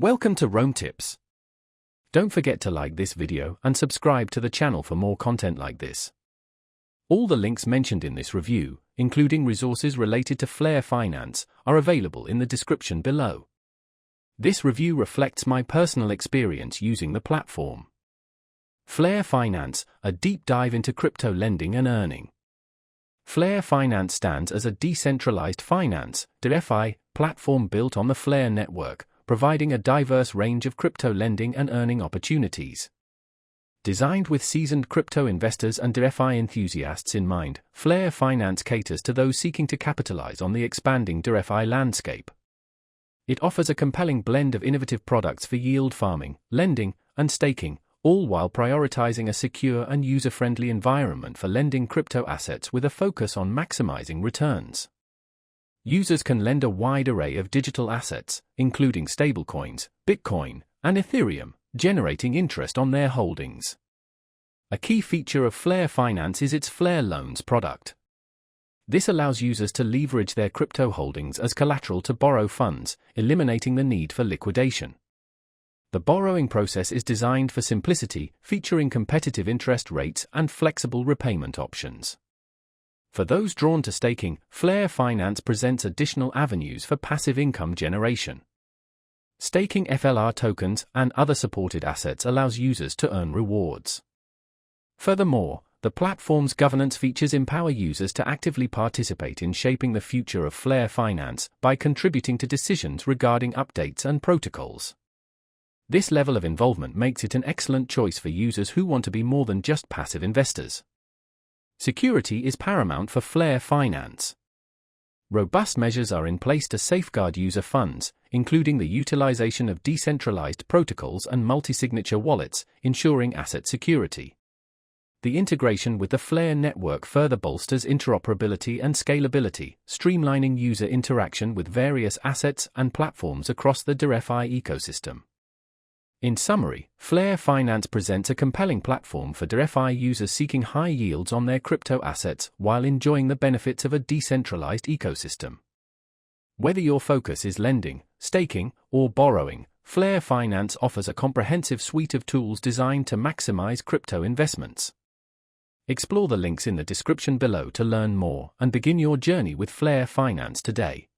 Welcome to Rome Tips. Don't forget to like this video and subscribe to the channel for more content like this. All the links mentioned in this review, including resources related to Flare Finance, are available in the description below. This review reflects my personal experience using the platform. Flare Finance, a deep dive into crypto lending and earning. Flare Finance stands as a decentralized finance (DeFi) platform built on the Flare network, providing a diverse range of crypto lending and earning opportunities. Designed with seasoned crypto investors and DeFi enthusiasts in mind, Flare Finance caters to those seeking to capitalize on the expanding DeFi landscape. It offers a compelling blend of innovative products for yield farming, lending, and staking, all while prioritizing a secure and user-friendly environment for lending crypto assets with a focus on maximizing returns. Users can lend a wide array of digital assets, including stablecoins, Bitcoin, and Ethereum, generating interest on their holdings. A key feature of Flare Finance is its Flare Loans product. This allows users to leverage their crypto holdings as collateral to borrow funds, eliminating the need for liquidation. The borrowing process is designed for simplicity, featuring competitive interest rates and flexible repayment options. For those drawn to staking, Flare Finance presents additional avenues for passive income generation. Staking FLR tokens and other supported assets allows users to earn rewards. Furthermore, the platform's governance features empower users to actively participate in shaping the future of Flare Finance by contributing to decisions regarding updates and protocols. This level of involvement makes it an excellent choice for users who want to be more than just passive investors. Security is paramount for Flare Finance. Robust measures are in place to safeguard user funds, including the utilization of decentralized protocols and multi-signature wallets, ensuring asset security. The integration with the Flare network further bolsters interoperability and scalability, streamlining user interaction with various assets and platforms across the DeFi ecosystem. In summary, Flare Finance presents a compelling platform for DeFi users seeking high yields on their crypto assets while enjoying the benefits of a decentralized ecosystem. Whether your focus is lending, staking, or borrowing, Flare Finance offers a comprehensive suite of tools designed to maximize crypto investments. Explore the links in the description below to learn more and begin your journey with Flare Finance today.